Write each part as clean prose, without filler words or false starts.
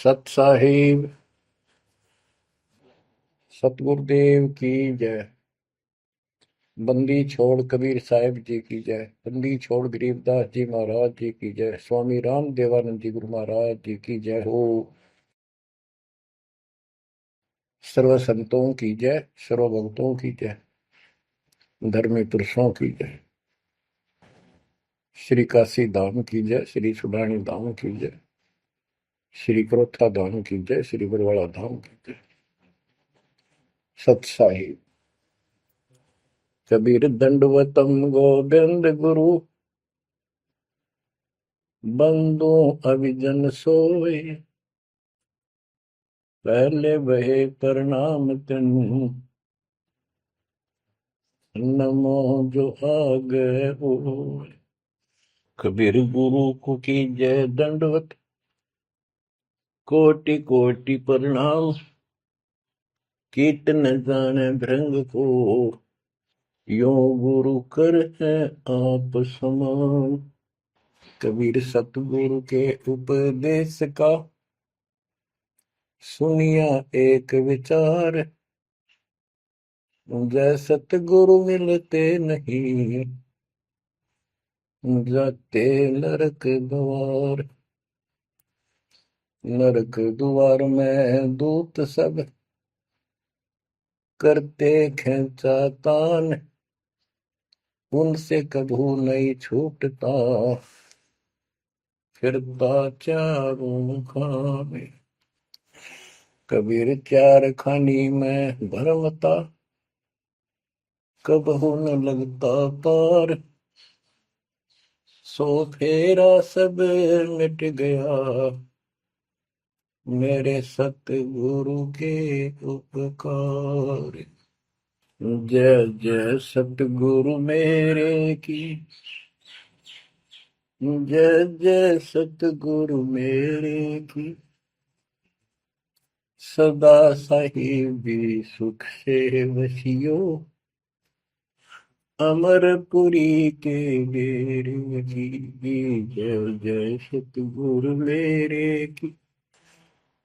सत साहिब सतगुरुदेव की जय। बंदी छोड़ कबीर साहिब जी की जय। बंदी छोड़ गरीबदास जी महाराज जी की जय। स्वामी राम देवानंद जी गुरु महाराज जी की जय हो। सर्व संतों की जय, सर्व भक्तों की जय, धर्मी पुरुषों की जय। श्री काशी धाम की जय, श्री सुडानी धाम की जय, श्री क्रोथा धाम की जय, श्री बरवाड़ा धाम की जय। सत साहिब कबीर दंडवतम गोविंद गुरु, बंदो अभिजन सोए, पहले बहे प्रणाम तिन, नमो जो आगे होए। कबीर गुरु को की जय दंडवत, कोटि कोटि प्रणाम, कीर्तन जाने भृंग को, यो गुरु कर है आप समान। कबीर सतगुरु के उपदेश का, सुनिया एक विचार, जय सतगुरु मिलते नहीं, जाते नरक द्वार। नरक द्वार में दूत सब, करते खेचा तान, उनसे कभू नहीं छूटता, फिरता चारों खाने। कबीर चार खानी में भरमता, कबहू न लगता पार, सो फेरा सब मिट गया, मेरे सतगुरु के उपकार। जय जय सतगुरु मेरे की, जय जय सतगुरु मेरे की, सदा साहिबी सुख से वसियो, अमरपुरी के डेरे की। जय जय सतगुरु मेरे की,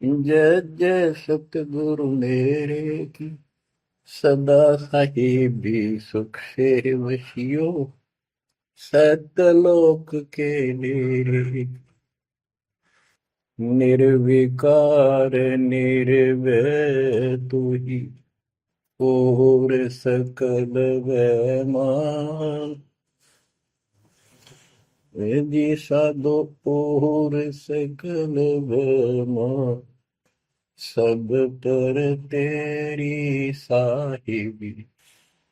जय जय सतगुरु मेरे की, सदा साहिबी सुख से वसियो, सतलोक के डेरे। निर्विकार निर्भय तू ही, और सकल वैमान। जी साधो और सकल वैमान, सब पर तेरी साहिबी,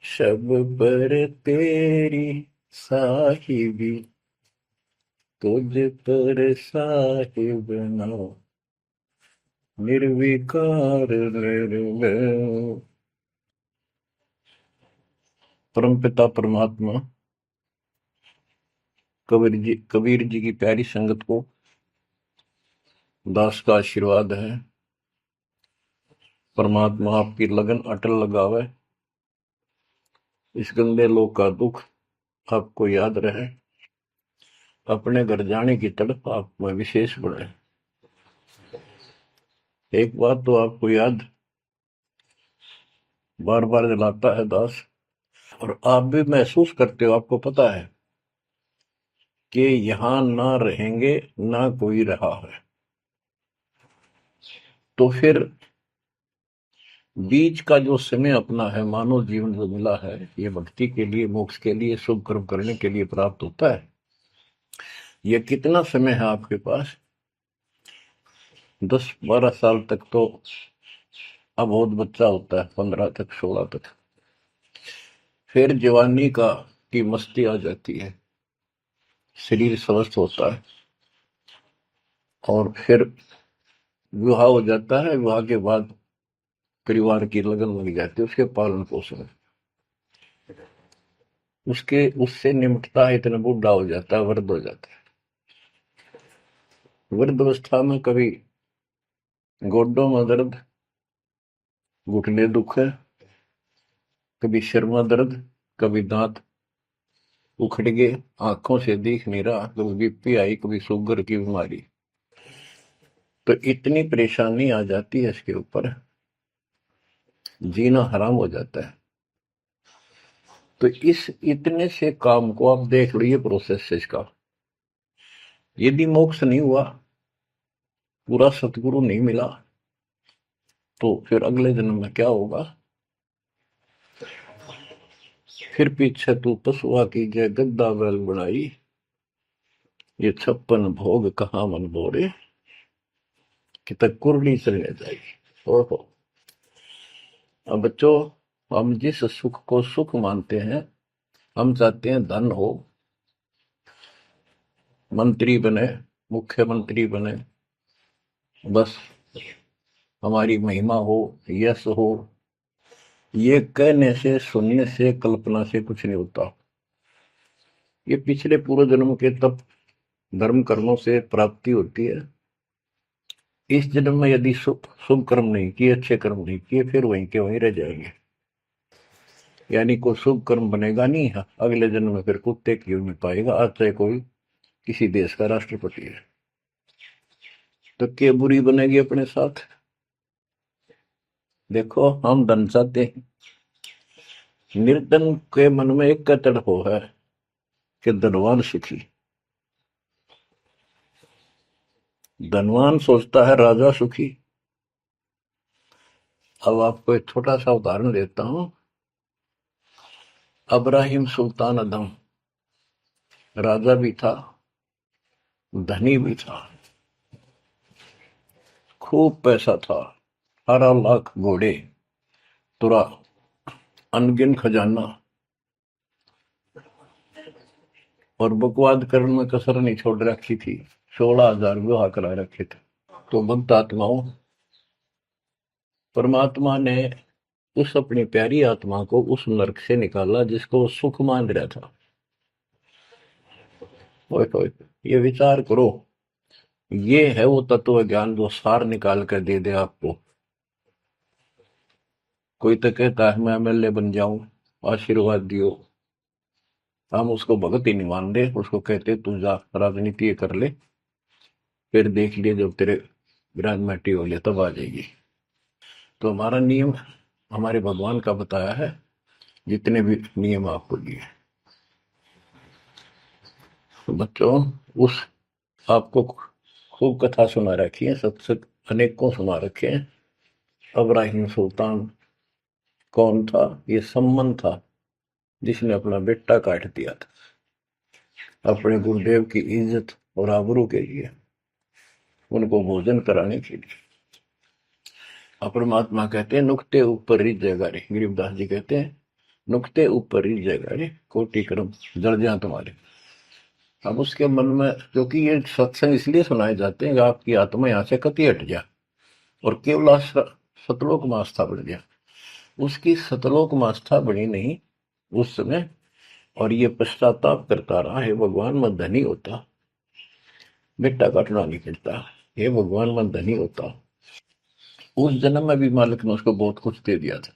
सब पर तेरी साहिबी, तुझ पर साहिब ना, निर्विकार निर्भय। परमपिता परमात्मा कबीर जी की प्यारी संगत को दास का आशीर्वाद है। परमात्मा आपकी लगन अटल लगावे, इस गंदे लोक का दुख आपको याद रहे, अपने घर जाने की तड़प आप में विशेष बढ़े। एक बात तो आपको याद बार बार दिलाता है दास, और आप भी महसूस करते हो, आपको पता है कि यहां ना रहेंगे ना कोई रहा है, तो फिर बीच का जो समय अपना है, मानव जीवन जो मिला है, ये भक्ति के लिए, मोक्ष के लिए, शुभ कर्म करने के लिए प्राप्त होता है। ये कितना समय है आपके पास? 10-12 साल तक तो अबोध बच्चा होता है, 15 तक, 16 तक, फिर जवानी की मस्ती आ जाती है, शरीर स्वस्थ होता है, और फिर विवाह हो जाता है। विवाह के बाद परिवार की लगन लग जाती है, उसके पालन पोषण, उससे निमटता है, इतना बूढ़ा हो जाता है, वृद्ध हो जाता है। वृद्ध अवस्था में कभी गोड्डों में दर्द, घुटने दुख है, कभी सिर में दर्द, कभी दांत उखड़ गए, आंखों से दिख नहीं रहा, कभी बीपी आई, कभी शुगर की बीमारी। तो इतनी परेशानी आ जाती है इसके ऊपर, जीना हराम हो जाता है। तो इस इतने से काम को आप देख लो, ये प्रोसेस है इसका। यदि मोक्ष नहीं हुआ, पूरा सतगुरु नहीं मिला, तो फिर अगले जन्म में क्या होगा? फिर पीछे तू पशुआ की जय गद्दा बैल बनाई, ये 56 भोग कहाँ मन बोरे, कि तक कुरली चलने जाएगी। ओहो। अब बच्चों, हम जिस सुख को सुख मानते हैं, हम चाहते हैं धन हो, मंत्री बने, मुख्यमंत्री बने, बस हमारी महिमा हो, यश हो। ये कहने से, सुनने से, कल्पना से कुछ नहीं होता। ये पिछले पूर्व जन्म के तप धर्म कर्मों से प्राप्ति होती है। इस जन्म में यदि शुभ कर्म नहीं किए, अच्छे कर्म नहीं किए, फिर वहीं के वहीं रह जाएंगे। यानी कोई शुभ कर्म बनेगा नहीं, अगले जन्म में फिर कुत्ते की नहीं पाएगा, आज चाहे कोई किसी देश का राष्ट्रपति है। तो क्या बुरी बनेगी अपने साथ? देखो, हम धन चाहते हैं, निर्धन के मन में एक तड़प है कि धनवान सुखी। धनवान सोचता है राजा सुखी। अब आपको एक छोटा सा उदाहरण देता हूं। अब्राहिम सुल्तान अदम राजा भी था, धनी भी था, खूब पैसा था, 18 लाख घोड़े, तुरा, अनगिन खजाना, और बकवाद करने में कसर नहीं छोड़ रखी थी। 16,000 विवाह करा रखे थे। तो भक्त आत्माओं, परमात्मा ने उस अपनी प्यारी आत्मा को उस नरक से निकाला जिसको वो सुख मान रहा था। ओए, ये विचार करो, ये है वो तत्व ज्ञान जो सार निकाल कर दे दे आपको। कोई तो कहता है मैं एमएलए बन जाऊं, आशीर्वाद दियो, हम उसको भगत ही नहीं मान रहे, उसको कहते तू जा राजनीति कर ले, फिर देख लिए जब तेरे ग्रांड हो ले तब आ जाएगी। तो हमारा नियम हमारे भगवान का बताया है, जितने भी नियम आपको दिए। तो बच्चों, उस आपको खूब कथा सुना रखी है, सत्संग अनेकों सुना रखे हैं। अब्राहिम सुल्तान कौन था? ये सम्मन था जिसने अपना बेटा काट दिया था अपने गुरुदेव की इज्जत और आबरू के लिए, उनको भोजन कराने के लिए। परमात्मा कहते हैं नुक्ते ऊपर रिझ जाएगा रे, गरीबदास जी कहते हैं नुक्ते ऊपर रिझ जाएगा रे, कोटि कर्म जड़ जाए तुम्हारे। अब उसके मन में, क्योंकि ये सत्संग इसलिए सुनाए जाते हैं कि आपकी आत्मा यहाँ से कति हट जाए और केवल सतलोक में आस्था बढ़ जाए। उसकी सतलोक में आस्था बनी नहीं उस समय, और ये पश्चाताप करता रहा, हे भगवान मैं धनी होता, बेटा काटना नहीं पड़ता, हे भगवान मैं धनी होता। उस जन्म में भी मालिक ने उसको बहुत कुछ दे दिया था,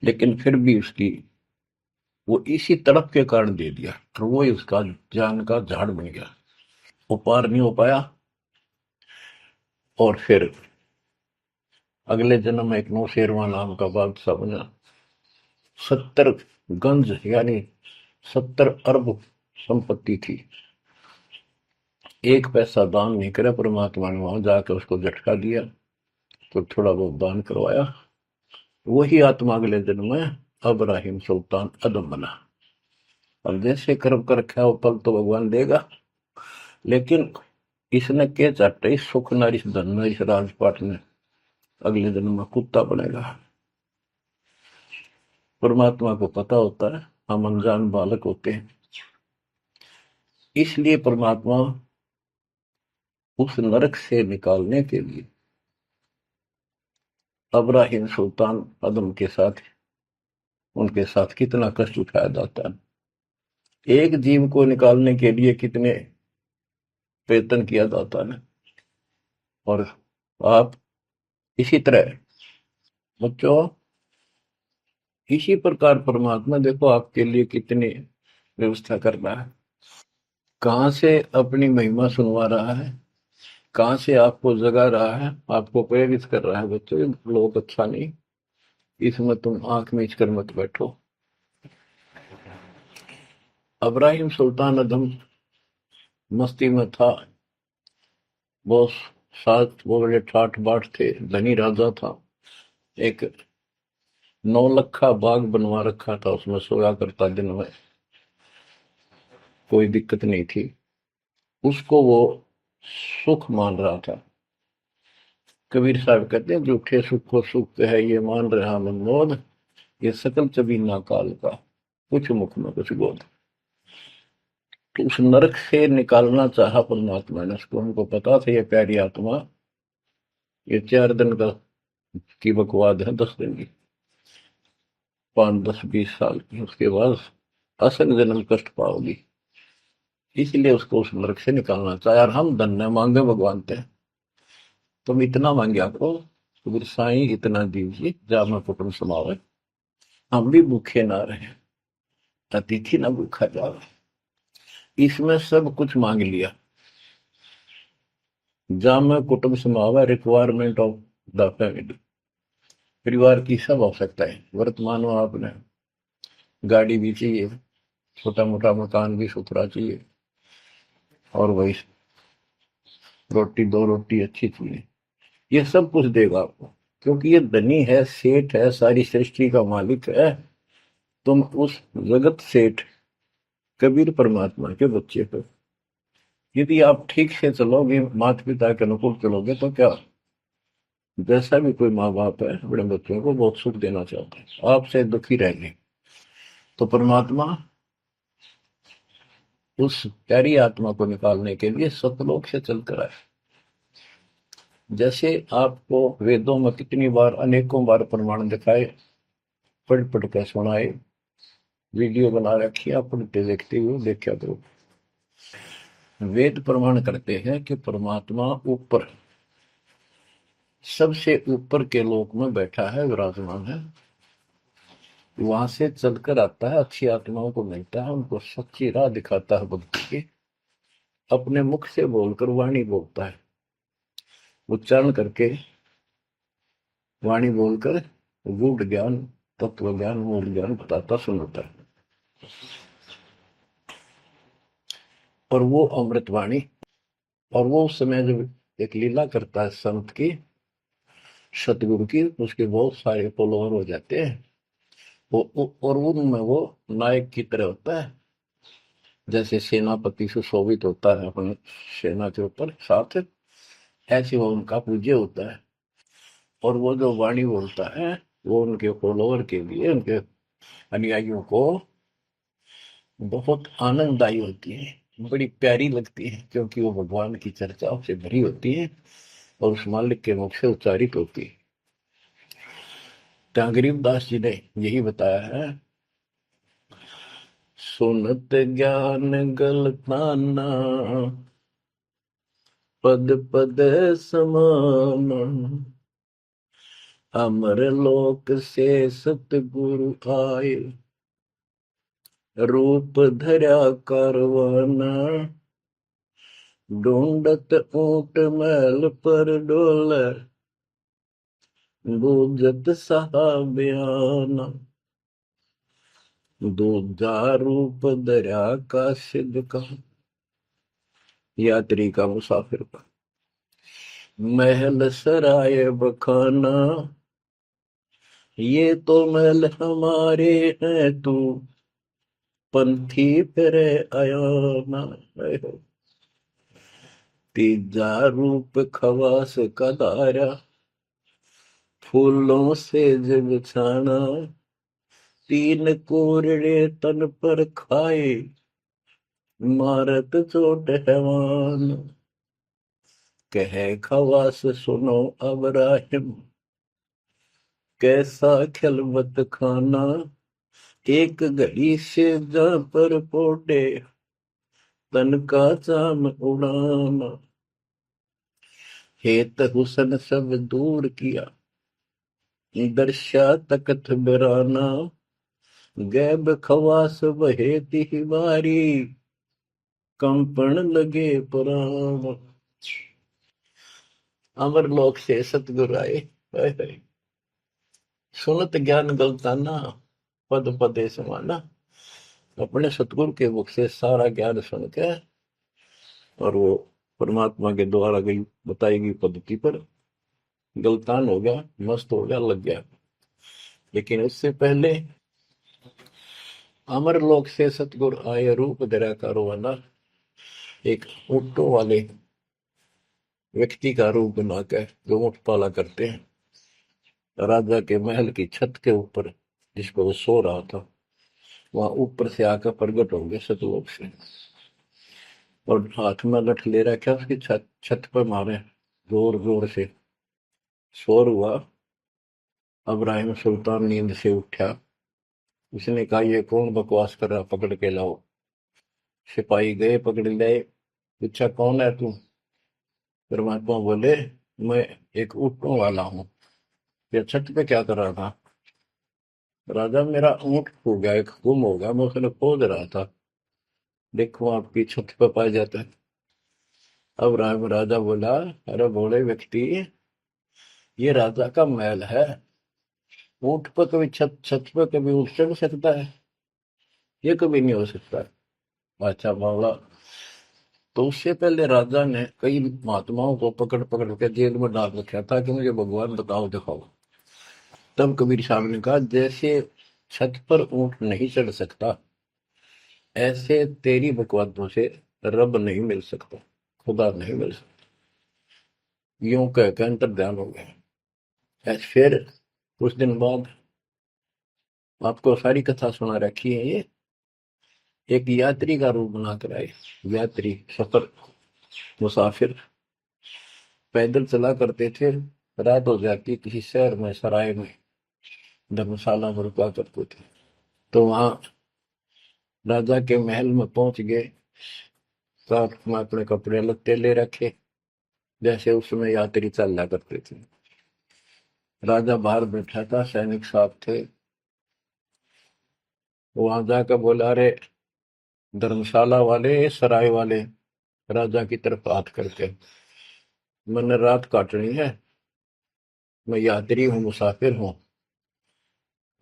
लेकिन फिर भी उसकी वो इसी तड़प के कारण दे दिया, और वो ही उसका जान का झाड़ बन गया। वो पार नहीं हो पाया, और फिर अगले जन्म में एक नौशेरवा नाम का बादशाह बना। 70 गंज यानी 70 अरब संपत्ति थी। एक पैसा दान नहीं करे, परमात्मा ने वहां जाकर उसको झटका दिया, तो थोड़ा बहुत दान करवाया। वही आत्मा अगले जन्म में अब्राहिम सुल्तान अदम बना। अब जैसे कर्म कर रखा है वो फल तो भगवान देगा, लेकिन इसने के चाटे सुख न इस धन न इस राजपाट में, अगले जन्म में कुत्ता बनेगा। परमात्मा को पता होता है, हम अनजान बालक होते हैं, इसलिए परमात्मा उस नरक से निकालने के लिए अब्राहिम सुल्तान अदम के साथ, उनके साथ कितना कष्ट उठाया जाता है। एक जीव को निकालने के लिए कितने प्रयत्न किया जाता है। और आप इसी तरह बच्चों, इसी प्रकार परमात्मा देखो आपके लिए कितनी व्यवस्था कर रहा है, कहां से अपनी महिमा सुनवा रहा है। कहाँ से आपको जगा रहा है, आपको प्रेरित कर रहा है, बच्चों ये लोग अच्छा नहीं, इसमें तुम आंख मीच कर मत बैठो। अब्राहिम सुल्तान अदम मस्ती में था, वो सात वो बड़े ठाठ बाट थे, धनी राजा था। एक 9 लखा बाग बनवा रखा था, उसमें सोया करता दिन में, कोई दिक्कत नहीं थी उसको, वो सुख मान रहा था। कबीर साहब कहते हैं, झूठे सुख को सुख है ये मान रहा मनमोद, ये सकल चबीना काल का, कुछ मुख में कुछ बोध। तो उस नरक से निकालना चाहा परमात्मा ने उसको, हमको पता था ये प्यारी आत्मा ये 4 दिन का की बकवाद है, 10 दिन की, 5, 10, 20 साल की, उसके बाद असंग जन्म कष्ट पाओगी, इसलिए उसको उस नरक से निकालना चाहे। और हम धन्य मांगे भगवान थे, तुम इतना मांगे आपको, तो साईं इतना दीजिए जा मैं कुटुंब समावे, हम भी भूखे ना रहे, अतिथि ना भूखा जावे। इसमें सब कुछ मांग लिया, जा मैं कुटुंब समावे, रिक्वायरमेंट ऑफ द फैमिली, परिवार की सब आवश्यकता है। वर्तमान में आपने गाड़ी भी चाहिए, छोटा मोटा मकान भी सुथरा चाहिए, और वही रोटी, 2 रोटी अच्छी चाहिए, ये सब कुछ देगा आपको, क्योंकि ये धनी है, सेठ है, सारी सृष्टि का मालिक है। तुम उस जगत सेठ कबीर परमात्मा के बच्चे हो। यदि आप ठीक से चलोगे, माता पिता के अनुकूल चलोगे, तो क्या, जैसा भी कोई माँ बाप है अपने बच्चों को बहुत सुख देना चाहता है, आपसे दुखी रहेंगे, तो परमात्मा उस प्यारी आत्मा को निकालने के लिए सतलोक से चलकर आए। जैसे आपको वेदों में कितनी बार, अनेकों बार प्रमाण दिखाए, पढ़ पढ़ कर सुनाए, वीडियो बना रखी है, आप पढ़ते देखते हुए देखा करो। वेद प्रमाण करते हैं कि परमात्मा ऊपर, सबसे ऊपर के लोक में बैठा है, विराजमान है, वहां से चलकर आता है, अच्छी आत्माओं को मिलता है, उनको सच्ची राह दिखाता है भक्ति की, अपने मुख से बोलकर वाणी बोलता है, उच्चारण करके वाणी बोलकर गूढ़ ज्ञान, तत्व ज्ञान, मूल ज्ञान बताता सुनाता है। और वो अमृतवाणी, और वो उस समय जब एक लीला करता है संत की, सतगुरु की, उसके बहुत सारे फॉलोअर हो जाते हैं, और उनमें वो नायक की तरह होता है, जैसे सेनापति सुशोभित होता है अपने सेना के ऊपर साथ, ऐसे वो उनका पूज्य होता है। और वो जो वाणी बोलता है, वो उनके फॉलोअर के लिए, उनके अनुयायियों को बहुत आनंददायी होती है, बड़ी प्यारी लगती है, क्योंकि वो भगवान की चर्चाओं से भरी होती है और उस मालिक के मुख से उच्चारित होती है। तो गरीबदास जी ने यही बताया है, सुनत ज्ञान गलताना, पद पद समान, अमर लोक से सतगुरु आए, रूप धरा करवाना, ढूंढत ऊंट मैल पर डोले, बूझत साहबियाना, दूजा रूप दरिया का सिद्ध का, यात्री का, मुसाफिर का, महल सराय बखाना, ये तो महल हमारे हैं, तू पंथी फिरे अयाना। तीजा रूप खवास का दारा, फूलों से जग छाना, तीन कोरड़े तन पर खाए, मारत चोट हैवान, कह खवास सुनो अब राहिम, कैसा खिलवत खाना, एक घड़ी से जा पर पोटे, तन का चाम उड़ाना, हेत हुसन सब दूर किया, दर्शा तकत बिराना, गैब खवास बहे तिहवारी, कंपन लगे पुराण। अमर लोक से सतगुरु आए, हाय हाय। सुनत ज्ञान गलताना, पद पदे समाना। अपने सतगुरु के मुख से सारा ज्ञान सुन के और वो परमात्मा के द्वारा गई बताई गई पद्धति पर गलतान हो गया, मस्त हो गया, लग गया। लेकिन उससे पहले अमर लोक से सतगुरु आए, रूप धरा का रोवाना। एक ऊँटों वाले व्यक्ति का रूप बनाकर जो ऊँट पाला करते हैं, राजा के महल की छत के ऊपर जिस पर वो सो रहा था, वहां ऊपर से आकर प्रकट हो गए सतलोक से, और हाथ में लठ ले रखा, उसकी छत छत पर मारे जोर जोर से। शोर हुआ। अब्राहिम सुल्तान नींद से उठा। उसने कहा, ये कौन बकवास कर रहा, पकड़ के लाओ। सिपाही गए, पकड़ लाए। पूछा, कौन है तू? परमात्मा बोले, मैं एक ऊँटों वाला हूँ। ये छत पे क्या कर रहा था? राजा, मेरा ऊँट खो गया, एक गुम हो गया, मैं उसने खोज रहा था, देखो आपकी छत पे पाया जाता है। अब राजा बोला, अरे भोले व्यक्ति, ये राजा का महल है, ऊँट पर कभी छत छत पर कभी ऊँट चढ़ सकता है? ये कभी नहीं हो सकता। अच्छा बोला। तो उससे पहले राजा ने कई महात्माओं को पकड़ पकड़ के जेल में डाल रखा था कि मुझे भगवान बताओ, दिखाओ। तब कबीर साहब ने कहा, जैसे छत पर ऊँट नहीं चढ़ सकता, ऐसे तेरी बकवादों से रब नहीं मिल सकता, खुदा नहीं मिल सकता। यूं कहकर अंतर ध्यान हो गया। फिर कुछ दिन बाद आपको सारी कथा सुना रखी है, ये एक यात्री का रूप बनाकर आए। यात्री, सफर, मुसाफिर पैदल चला करते थे। रात हो जाती, किसी शहर में, सराय में, धर्मशाला में रुका करते थे। तो वहां राजा के महल में पहुंच गए। साथ में अपने कपड़े लत्ते ले रखे, जैसे उसमें यात्री चला करते थे। राजा बाहर बैठा था, सैनिक साहब थे। वहां जाकर बोला, अरे धर्मशाला वाले, सराय वाले, राजा की तरफ हाथ करके, मैंने रात काटनी है, मैं यात्री हूँ, मुसाफिर हूँ,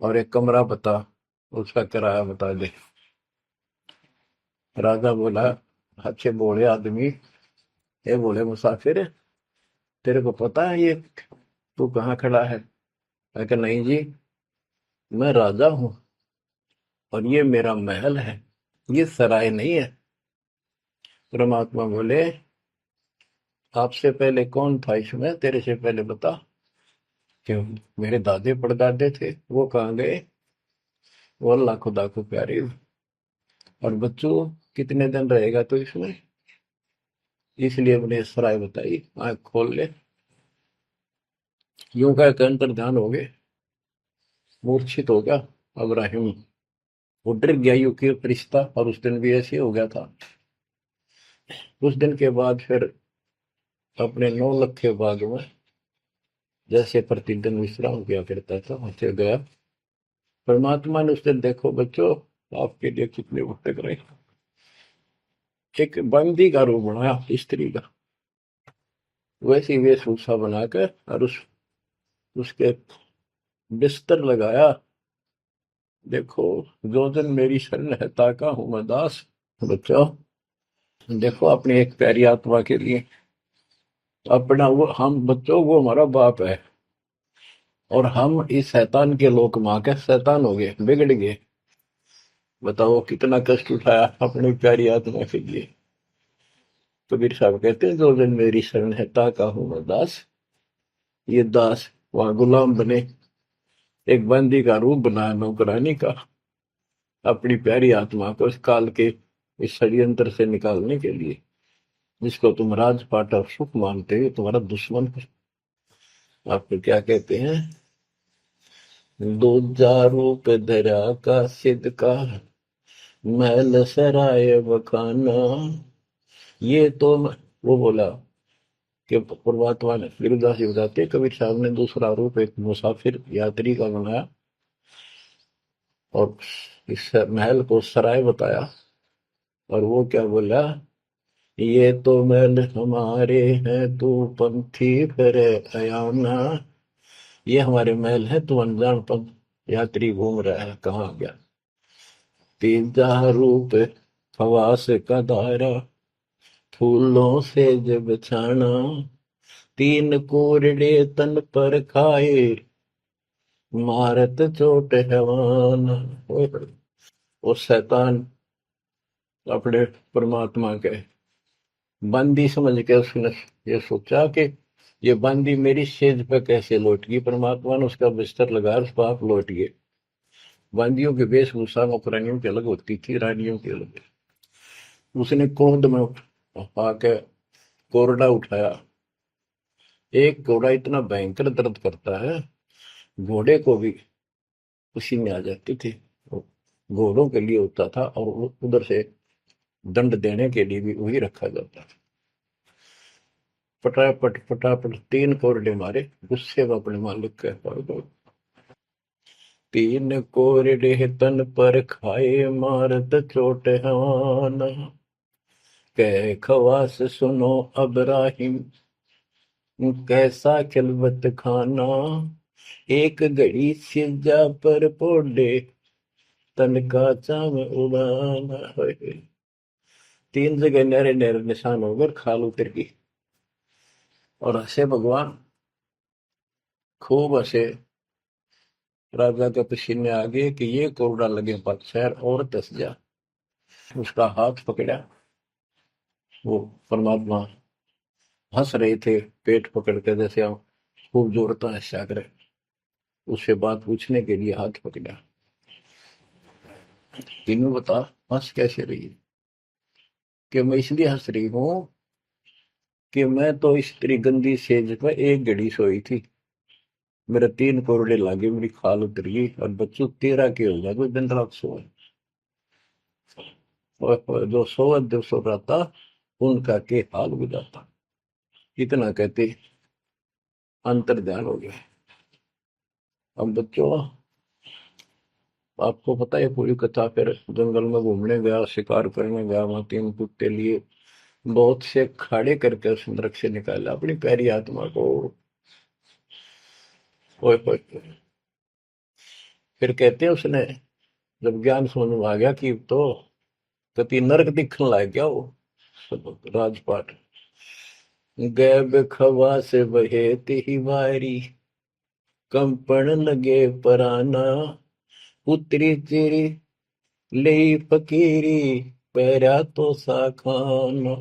और एक कमरा बता, उसका किराया बता दे। राजा बोला, अच्छे बोले आदमी, ये बोले मुसाफिर, तेरे को पता है ये तू कहाँ खड़ा है? मैं कहा, नहीं जी, मैं राजा हूँ और ये मेरा महल है, ये सराय नहीं है। परमात्मा बोले, आपसे पहले कौन था इसमें, तेरे से पहले बता। क्यों? मेरे दादे परदादे थे, वो कहाँ गए? वो अल्लाह खुदा को प्यारे। और बच्चों, कितने दिन रहेगा तो इसमें? इसलिए मैंने सराय बताई, आंख खोल ले। यूं कह के अंतर ध्यान हो गए, मूर्छित हो गया अब्राहिम। वो डर गया, यूं कि फरिश्ता, और उस दिन भी ऐसे हो गया था। उस दिन के बाद फिर अपने 9 लखे बाग में जैसे प्रतिदिन विश्राम किया करता था, वैसे गया। परमात्मा ने उस दिन, देखो बच्चों, आपके लिए कितने भटक रहे, एक बंदी का रूप बनाया, स्त्री का, वैसी वेशभूषा बनाकर, और उसके बिस्तर लगाया। देखो, जो दिन मेरी शरण है, ताका हूं मैं दास। बच्चों, देखो अपनी एक प्यारी आत्मा के लिए अपना, वो हम बच्चों, वो हमारा बाप है, और हम इस शैतान के लोक में आके शैतान हो गए, बिगड़ गए। बताओ कितना कष्ट उठाया अपनी प्यारी आत्मा के लिए। कबीर साहब कहते हैं, जो दिन मेरी शरण है, ताका हूं मैं दास। ये दास वहां गुलाम बने, एक बंदी का रूप बनाया नौकरानी का, अपनी प्यारी आत्मा को इस काल के इस षड्यंत्र से निकालने के लिए। जिसको तुम राजपाट और सुख मानते हो, तुम्हारा दुश्मन है। आपको क्या कहते हैं? दूजा रूप धरा का सिद्ध का, महल सराय बखाना। ये तो वो बोला कि परमात्मा ने, गिरिदास जी बताते, कबीर साहब ने दूसरा रूप एक मुसाफिर यात्री का बनाया, और इस महल को सराय बताया। और वो क्या बोला, ये तो महल हमारे हैं, तू पंथी फिर अयाना। ये हमारे महल है, तू अनजान पंथ यात्री घूम रहा है, कहाँ गया। तीजा रूप खवास का धारा, फूलों से जब छाना। तीन कोरडे तन पर खाए, मारत चोट हैवान। वो शैतान अपने परमात्मा के बंदी समझ के उसने ये सोचा कि ये बंदी मेरी सेज पे कैसे लौट गई। परमात्मा ने उसका बिस्तर लगा, उस पाप लौट गए। बंदियों की वेशभूषा नौकरानियों की अलग होती थी, रानियों की अलग। उसने क्रोध में आके कोरडा उठाया। एक घोड़ा इतना भयंकर दर्द करता है, घोड़े को भी पसीने आ जाती थी। वो घोड़ों के लिए होता था, और उधर से दंड देने के लिए भी वही रखा जाता था। फटाफट फटाफट तीन कोरडे मारे, गुस्से में अपने मालिक के पास गए। तीन कोरडे तन पर खाए, मारत चोट हवाना। कह खवास सुनो अबराहिम, कैसा खिलवत खाना। एक घड़ी सिजा पर पोडे, तन का चाव उड़ाना। तीन जगह नहरे नहरे निशान होकर खाल उतर गई। और हंसे भगवान, खूब हंसे। राजा के पसीने आ गए कि ये कोरडा लगे पक्षर और दस जा। उसका हाथ पकड़ा। वो परमात्मा हंस रहे थे, पेट पकड़ के, जैसे हम खूब जोरता हंसा करे। उससे बात पूछने के लिए हाथ पकड़ा। तीनों बता, हंस कैसे रही है। कि मैं इसलिए हंस रही हूँ कि मैं तो इस तेरी गंदी सेज पर एक घड़ी सोई थी, मेरे तीन कोरडे लागे, मेरी खाल उतर गई, और बच्चों तेरा के हो गया, कोई दिन रात सोए। और जो सोवत जो सो रहा, उनका के हाल बुझाता। इतना कहते अंतर ध्यान हो गया। अब बच्चों, आपको पता है पूरी कथा। फिर जंगल में घूमने गया, शिकार करने गया, वहां तीन कुत्ते लिए, बहुत से खाड़े करके उस नरक से निकाला अपनी प्यारी आत्मा को। ओए ओए ओए। फिर कहते हैं उसने, जब ज्ञान समझ में आ गया कि तो कति नरक दिखने लग गया वो राजपाट। गैब खवा से बहे ही वारी, कंपन लगे पराना। उतरी तेरी ले फकीरी, पैरा तो सा खाना।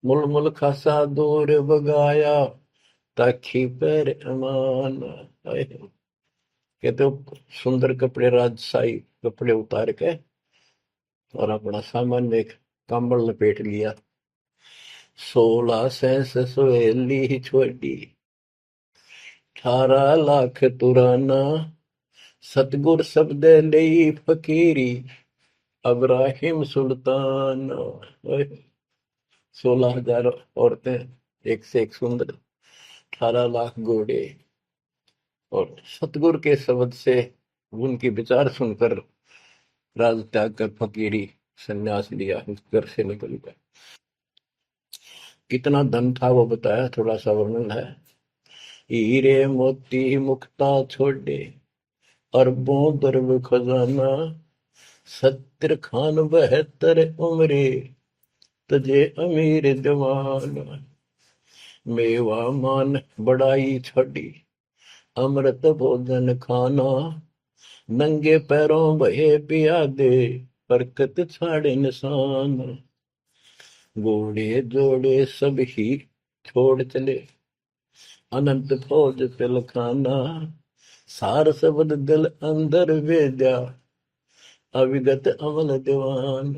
मुल मुल खासा दूर बगाया, ताखी पैर अमान। कहते हो सुंदर कपड़े, राजशाही कपड़े उतार के, और अपना सामान में एक कंबल लपेट लिया। 16 सहेली छोड़ी, 18 लाख तुराना। सतगुर शब्द ले फकीरी, अब्राहिम सुल्तान। 16,000 औरतें, एक से एक सुंदर, 18 लाख घोड़े। और सतगुरु के शब्द से, उनके विचार सुनकर राज त्याग कर फकीरी संन्यास लिया, घर से निकल गया। कितना धन था वो बताया, थोड़ा सा वर्णन है। हीरे मोती मुक्ता छोड़े, अरबों दरब खजाना। 70 खान 72 उम्रे, तजे अमीर जवान। मेवा मान बड़ाई छोड़ी, अमृत भोजन खाना। नंगे पैरों बहे पियादे, बरकत छाड़े निशान। घोड़े जोड़े सब ही छोड़ चले, अनंत फौज पिलखाना। सार शब्द दिल अंदर भेजा, अविगत अमल दीवान।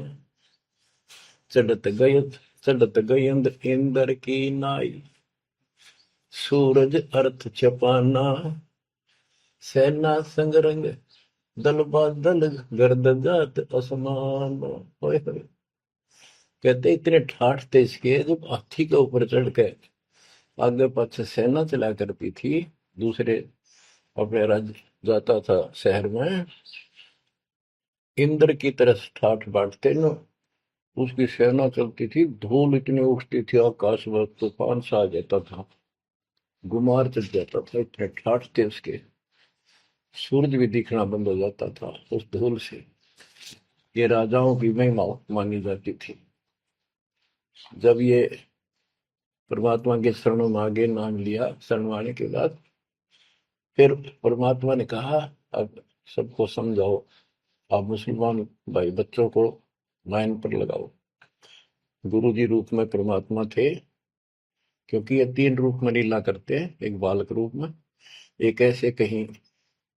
चढ़त गय चढ़त गयंद इंद्र की नाई, सूरज अर्थ छपाना। सेना संगरंग दल बादल, गर्द जात असमान। होए होए। कहते इतने ठाठ थे इसके, जब हाथी के ऊपर चढ़ के आगे पाछे सेना चला करती थी, दूसरे अपने राज्य जाता था शहर में, इंद्र की तरह ठाठ बांटते न। उसकी सेना चलती थी, धूल इतनी उठती थी आकाश में, तूफान सा आ जाता था, गुमार चढ़ जाता था, इतने ठाठ थे उसके, सूरज भी दिखना बंद हो जाता था उस धूल से। ये राजाओं की महिमा मानी जाती थी। जब ये परमात्मा के शरणों में आगे नाम लिया, शरण आने के बाद फिर परमात्मा ने कहा, अब सबको समझाओ, आप मुसलमान भाई बच्चों को लाइन पर लगाओ। गुरु जी रूप में परमात्मा थे, क्योंकि ये तीन रूप में लीला करते हैं, एक बालक रूप में, एक ऐसे कहीं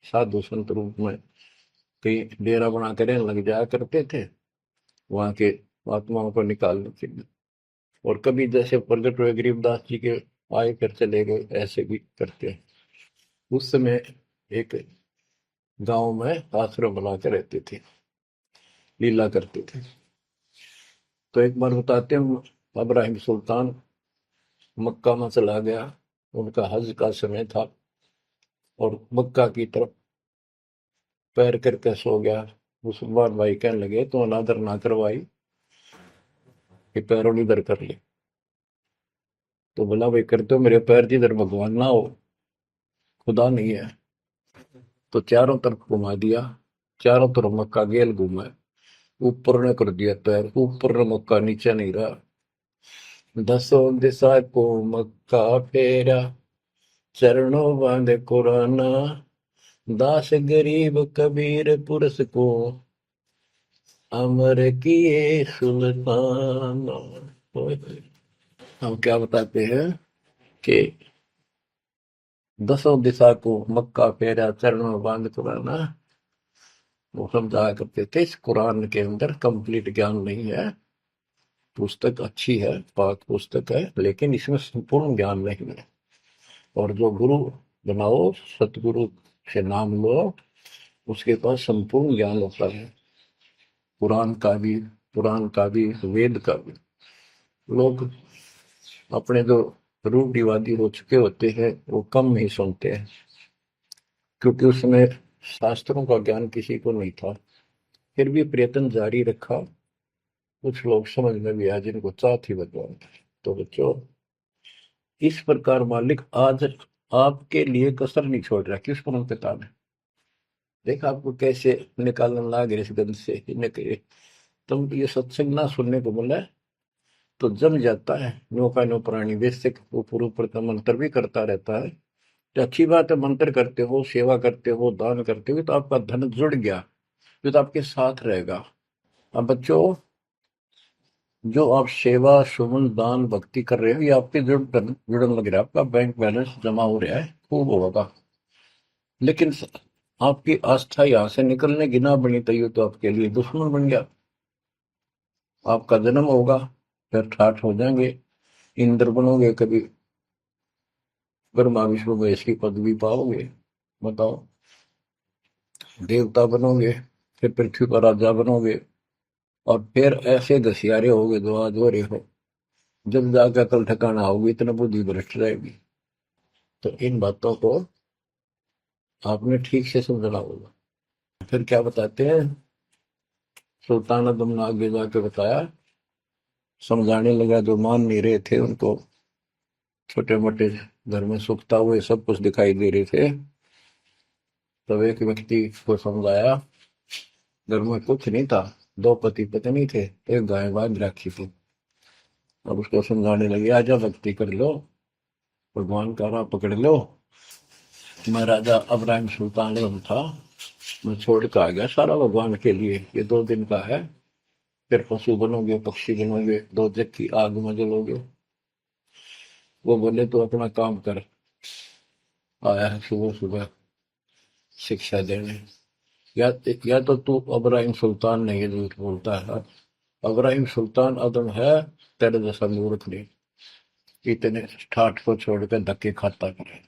साधु संत रूप में कहीं डेरा बना कर लग जाया करते थे वहां के आत्माओं को निकालने के लिए, और कभी जैसे प्रगट हुए गरीबदास जी के आए कर चले गए, ऐसे भी करते हैं। उस समय एक गांव में आश्रम बना के रहते थे, लीला करते थे। तो एक बार बताते हैं, इब्राहिम सुल्तान मक्का में चला गया, उनका हज का समय था, और मक्का की तरफ पैर करके सो गया। मुसलमान भाई कहने लगे, तो अनादर ना करवाई कि पैरों इधर कर ले। तो बोला, भाई करते हो मेरे पैर जिधर भगवान ना हो, खुदा नहीं है। तो चारों तरफ घुमा दिया, चारों तरफ मक्का गेल घूमा, ऊपर ने कर दिया पैर, ऊपर ने मक्का, नीचे नहीं रहा। दसों दिशा को मक्का फेरा, चरणों बांधे कुराना, दास गरीब कबीर पुरस को, अमर किए सुल्तान। हम क्या बताते हैं कि दसों दिशा को मक्का फेरा, चरणों में बांध कुराना, वो समझाया करते थे। इस कुरान के अंदर कंप्लीट ज्ञान नहीं है, पुस्तक अच्छी है, पाक पुस्तक है, लेकिन इसमें संपूर्ण ज्ञान नहीं है। और जो गुरु बनाओ, सतगुरु से नाम लो, उसके पास संपूर्ण ज्ञान होता है, कुरान का भी, पुराण का भी, वेद का भी। लोग अपने जो रूढ़िवादी हो चुके होते हैं, वो कम ही सुनते हैं, क्योंकि उसमें शास्त्रों का ज्ञान किसी को नहीं था। फिर भी प्रयत्न जारी रखा, कुछ लोग समझ में भी आए जिनको चाह थी भगवान की। तो बच्चों, इस प्रकार मालिक आज आपके लिए कसर नहीं छोड़ रहा। किस परम पिता ने देखा आपको कैसे निकालने लगा इस गंध से, इन्हें कहे तुम ये सत्संग ना सुनने को बोला है, तो जम जाता है नो का नो प्राणी। बेसिक ऊपर ऊपर का मंत्र भी करता रहता है, तो अच्छी बात है, मंत्र करते हो, सेवा करते हो, दान करते हो, तो आपका धन जुड़ गया, जो तो आपके साथ रहेगा। अब बच्चों, जो आप सेवा सुमन दान भक्ति कर रहे हो, ये आपके जुड़न लग रहा है, आपका बैंक बैलेंस जमा हो रहा है, खूब होगा। लेकिन आपकी आस्था यहाँ से निकलने की ना बनी, तो ये तो आपके लिए दुश्मन बन गया। आपका जन्म होगा, फिर ठाठ हो जाएंगे, इंद्र बनोगे, कभी ब्रह्मा विष्णु महेश की पदवी पाओगे, बताओ, देवता बनोगे, फिर पृथ्वी पर राजा बनोगे, और फिर ऐसे घसियारे होगे जो आज हो रहे हो। जब जाकर कल ठिकाना होगी, इतना बुद्धि भ्रष्ट रहेगी। तो इन बातों को आपने ठीक से समझना होगा। फिर क्या बताते हैं, सुल्तान आदम ने आगे जाके बताया, समझाने लगा, जो मान नहीं रहे थे उनको, छोटे मोटे घर में सुखता हुए सब कुछ दिखाई दे रहे थे। तब एक व्यक्ति को समझाया, घर में कुछ नहीं था, दो पति पत्नी थे, एक गाय बांध रखी थी। अब उसको समझाने लगे, आजा भक्ति कर लो, भगवान का राह पकड़ लो। मैं राजा अब्राहिम सुल्तान आजम था, मैं छोड़ के आ गया सारा भगवान के लिए, ये 2 दिन का है, फिर पशु बनोगे, पक्षी बनोगे, दो जग की आग में जलोगे। वो बोले, तो अपना काम कर, आया है सुबह सुबह शिक्षा देने। या या तो तू अब्राहिम सुल्तान नहीं है, झूठ बोलता है। अब्राहिम सुल्तान आदम है, तेरे जैसा मूर्ख नहीं, इतने ठाठ को छोड़कर धक्के खाता करे।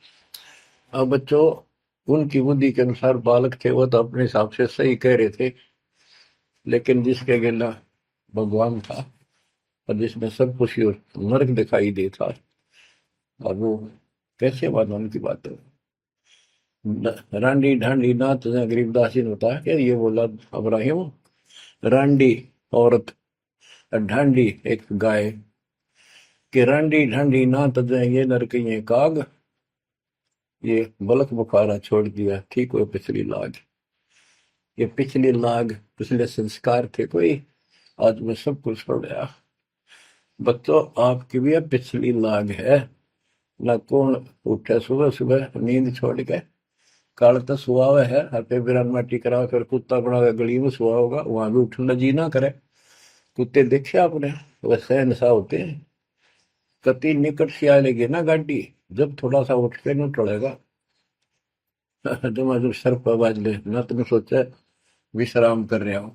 अब बच्चों, उनकी बुद्धि के अनुसार बालक थे, वो तो अपने हिसाब से सही कह रहे थे, लेकिन जिसके गिला भगवान था, और जिसमें सब कुछ नरक दिखाई देता, और वो कैसे माना उनकी बात है। रांडी ढांडी नाच, गरीबदास जी ने बताया कि ये बोला अब्राहिम, रांडी औरत ढांडी एक गाय कि रांडी ढांडी ना तजे ये नरकइये काग, ये बलक बुखारा छोड़ दिया ठीक हो पिछली लाग। ये पिछली लाग पिछले संस्कार थे कोई, आज मैं सब कुछ छोड़ गया। बच्चों आपकी भी अब पिछली लाग है ना। कौन उठे सुबह सुबह नींद छोड़ के, काल तो सुहावे है हते बिरान माटी करा फिर कुत्ता बना के गली में सुहा होगा, वहां भी उठना जी ना करे। कुत्ते देखे आपने वैसे नशा होते हैं। कति निकट से आ लेगी ना गाड़ी, जब थोड़ा सा उठ के न टलेगा जब सर पर बाज ले ना, तुमने सोचा विश्राम कर रहा हूं।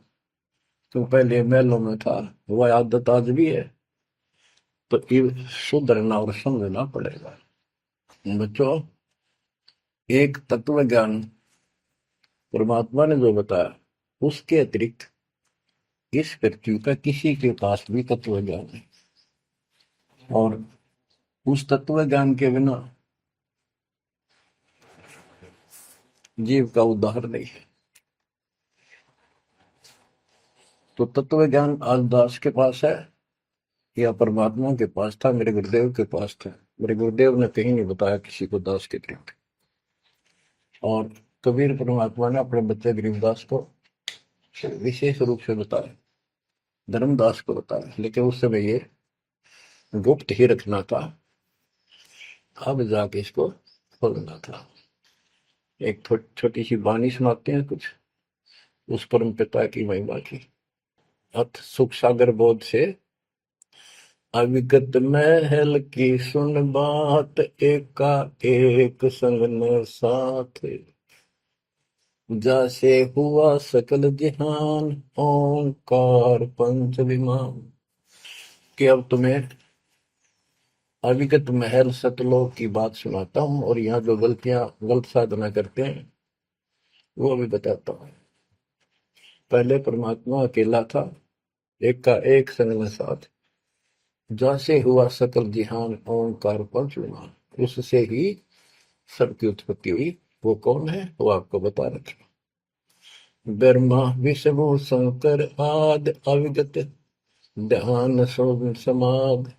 तुम पहले महलों में था, वह आदत आज भी है, तो ये सुधरना और समझना पड़ेगा। बच्चों एक तत्व ज्ञान परमात्मा ने जो बताया, उसके अतिरिक्त इस पृथ्वी का किसी के पास भी तत्व ज्ञान है, और उस तत्व ज्ञान के बिना जीव का उद्धार नहीं है। तो तत्व ज्ञान आज दास के पास है या परमात्मा के पास था? मेरे गुरुदेव के पास था। मेरे गुरुदेव ने कहीं नहीं बताया किसी को दास के अतिरिक्त। और कबीर परमात्मा ने अपने बच्चे गरीबदास को विशेष रूप से बताया, धर्मदास को बताया, लेकिन उस समय ये गुप्त ही रखना था, अब जाके इसको खोलना था। एक छोटी सी वाणी सुनाते हैं कुछ उस परम पिता की महिमा की। अथ सुख सागर बोध से अविगत महल की सुन बात, एका एक संग न साथ, जैसे हुआ सकल जहान, ओंकार पंच विमान। कि अब तुम्हें अविगत महल सतलोक की बात सुनाता हूं, और यहाँ जो गलत साधना करते हैं वो भी बताता हूं। पहले परमात्मा अकेला था, एक का एक संग में साथ, जैसे हुआ सकल जिहान, ओंकार पंच विमान। उससे ही सबकी उत्पत्ति हुई। वो कौन है वो आपको बता रखा। ब्रह्मा विष्णु शंकर आदि अविगत, ध्यान समाध,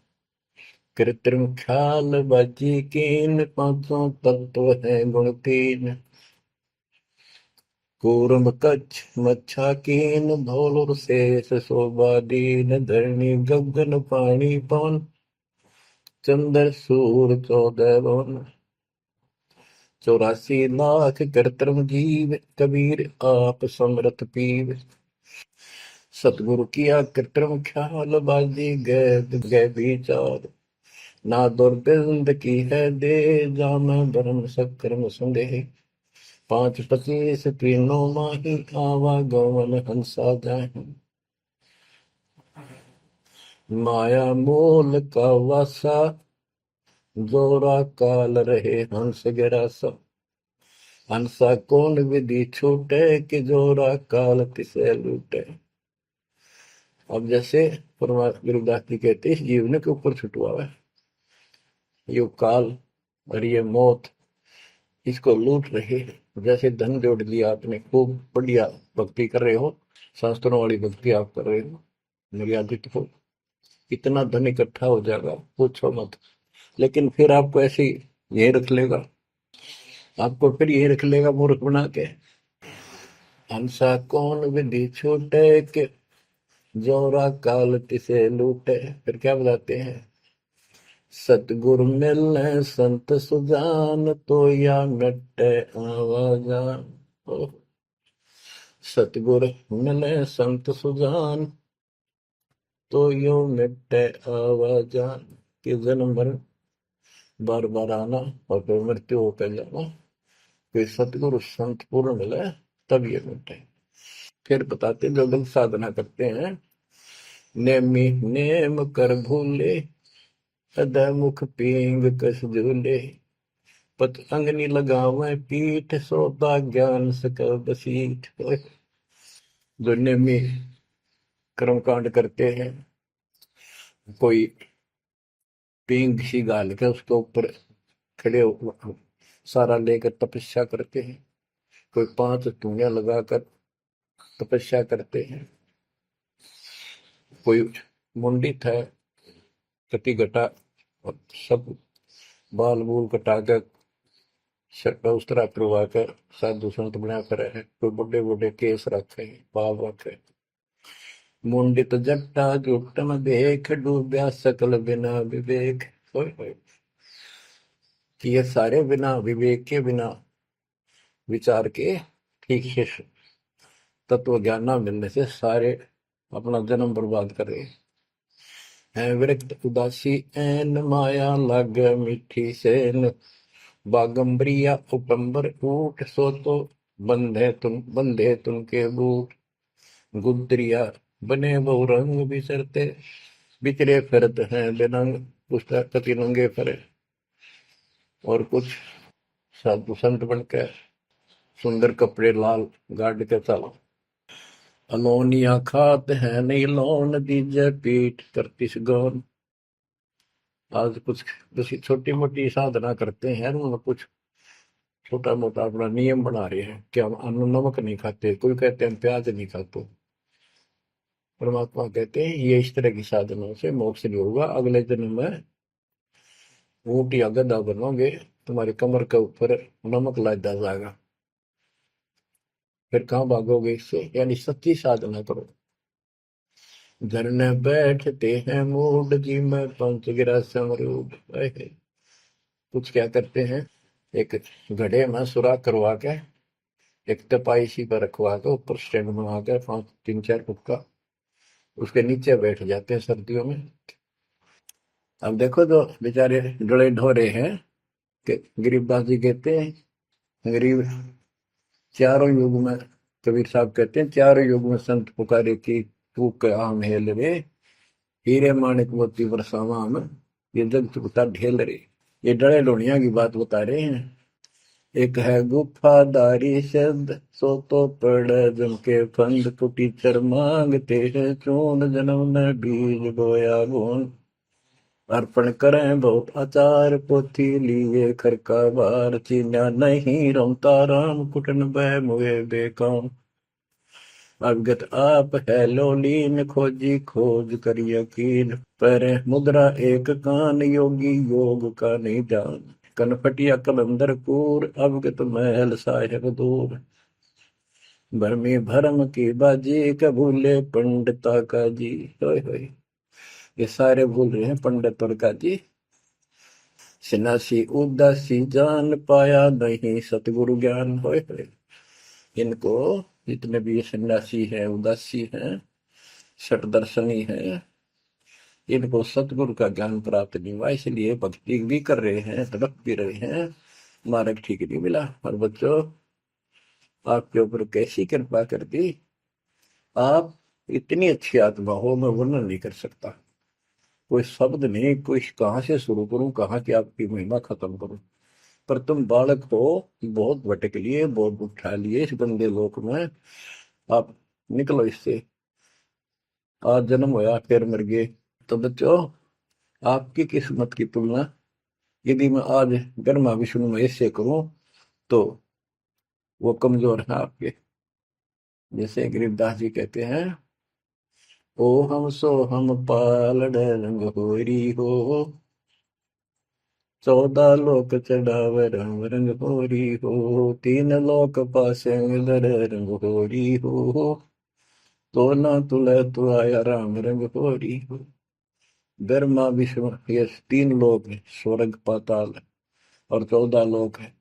कृत्रिम ख्याल बाजी कीन, पांचों तत्व है गुण तीन। कूर्म कच्छ मच्छा कीन, धौल शेष शोभा दीन, धरणी गगन पानी पवन, चंद्र सूर 14 भवन। 84 लाख कृत्रिम जीव, कबीर आप समरथ पीव। सतगुरु किया कृत्रिम ख्याल, बाजी गए विचार, ना दुर्बिंद की है दे, जाम धर्म सक्रम संदेह। 5 25 तीनों माही, आवा गौवन हंसा जाहि। माया मूल का वासा, जोरा काल रहे हंस गिरासा। हंसा कौन विधि छूटे, कि जोरा काल तिसे लूटे। अब जैसे परमात्मा गुरुदास जी कहते हैं, इस जीवन के ऊपर छुटवा है ये काल और ये मौत, इसको लूट रहे हैं। जैसे धन जोड़ लिया आपने, खूब बढ़िया भक्ति कर रहे हो, शास्त्रों वाली भक्ति आप कर रहे हो, मर्यादित हो, इतना धन इकट्ठा हो जाएगा पूछो मत। लेकिन फिर आपको ऐसे यही रख लेगा, आपको फिर यही रख लेगा मूर्ख बना के। हंसा कौन विधि छूटे, के जोरा काल तिसे लूटे। फिर क्या बताते हैं, सतगुरु मिलने संत सुजान, तो या मिटे आवाजान। सतगुरु मिले संत सुजान, तो यो मिटे आवाजान। कि जन्म मरण बार बार आना और फिर मृत्यु होकर जाना, फिर सतगुरु संत पूर्ण मिले तब ये मिटे। फिर बताते जो लोग साधना करते हैं, नेमी नेम कर भूले, हृदय मुख पींग कस झूले, पत अंगनी लगावे पीठ, सोता ज्ञान सकल बसीठ। जो नेमी कर्मकांड करते हैं, कोई पींग सी गाल के उसके ऊपर खड़े सारा लेकर तपस्या करते हैं, कोई 5 धुनिया लगाकर तपस्या करते हैं, कोई मुंडित है, कति घटा, और सब बाल बूल कटा कर शर्ट उस तरह करवा कर साधु संत बना कर है। कोई बड़े बड़े केस रखे, बाल रखे। मुंडित जट्टा जुटन देख, डूबया सकल बिना विवेक। होय होय। कि ये सारे बिना विवेक के, बिना विचार के, ठीक से तत्व ज्ञान ना मिलने से सारे अपना जन्म बर्बाद कर रहे हैं। विरक्त उदासी एन माया लग, मीठी सेन बागंबरिया उपंबर ऊट, सो तो बंधे तुम के बूट। गुदरिया बने बहु रंग बिसरते, बिचरे फिरत हैं बेनंग। पुस्तक कति नंगे फरे। और कुछ साधु संत बनकर सुंदर कपड़े लाल गाड़ के चलो। अलोनिया खात है नहीं लोन, दीजे पीठ करतिस गौन। आज कुछ किसी छोटी मोटी साधना करते हैं, उन्होंने कुछ छोटा मोटा अपना नियम बना रहे हैं कि हम अन्न नमक नहीं खाते, कोई कहते हैं प्याज नहीं खाते। परमात्मा कहते हैं ये इस तरह की साधनों से मोक्ष नहीं होगा, अगले जन्म में ऊंट या गधा बनोगे, तुम्हारी कमर के ऊपर नमक लादा जाएगा, फिर कहाँ भागोगे इससे। यानी सच्ची साधना करो। झरने बैठते हैं मूड जी में, पंच गिरा समरूड। कुछ क्या करते हैं, एक घड़े में सुराख करवा के, एक तपाई सी पर रखवा के, ऊपर स्टैंड बना के 3-4 फुट का, उसके नीचे बैठ जाते हैं सर्दियों में। अब देखो तो बेचारे डले ढोरे हैं कि गरीबदास जी कहते हैं, गरीब चारों युग में, कबीर साहब कहते हैं चारों युग में संत पुकारे की, तू आम हेल रे, हीरे माणिक मोती बरसावा हम, ये जग चुकता ढेल रे। ये डले लोनिया की बात बता रहे हैं। एक है गुफादारी शब्द, सो तो पड़ जम के फंद, कुटी चर मांगते हैं चून, जन्म ने बीज बोया गुण। अर्पण करें बहुत आचार, पोथी लिए खर का बार, चीन्या नहीं रमता राम, कुटन बह मुए बेकाम। अवगत आप है लोलीन, खोजी खोज कर यकीन, पर मुद्रा एक कान, योगी योग का नहीं जान। कनपटिया कलंदर पूर, अवगत महल साहेब दूर। भरमी भरम की बाजी, कबूले पंडिता का जी। होय होय। ये सारे भूल रहे हैं पंडित और का जी। सन्यासी उदासी जान, पाया नहीं सतगुरु ज्ञान। होय होय। इनको, जितने भी सन्यासी हैं, उदासी हैं, शट दर्शनी हैं, इनको सतगुरु का ज्ञान प्राप्त नहीं हुआ, इसलिए भक्ति भी कर रहे हैं, तड़प भी रहे हैं, मार्ग ठीक नहीं मिला। और बच्चों, आपके ऊपर कैसी कृपा कर दी, आप इतनी अच्छी आत्मा हो, मैं वर्णन नहीं कर सकता। कोई शब्द नहीं, कोई कहाँ से शुरू करूं, कहाँ की आपकी महिमा खत्म करूं। पर तुम बालक हो, बहुत भटक लिए, बहुत उठा लिए इस गंदे लोक में, आप निकलो इससे। आज जन्म होया फिर मर गए। तो बच्चों, आपकी किस्मत की तुलना यदि मैं आज ब्रह्मा विष्णु महेश से करूं, तो वो कमजोर है आपके। जैसे गरीबदास जी कहते हैं, ओ हम सो हम पालड़ रंग होरी हो, 14 लोक चढ़ाव रंग रंग होरी हो, 3 लोक पासे दर रंग होरी हो, तो ना तुले तो आया राम रंग होरी हो। ब्रह्मा विष्णु ये 3 लोक है, स्वर्ग पाताल और 14 लोक है।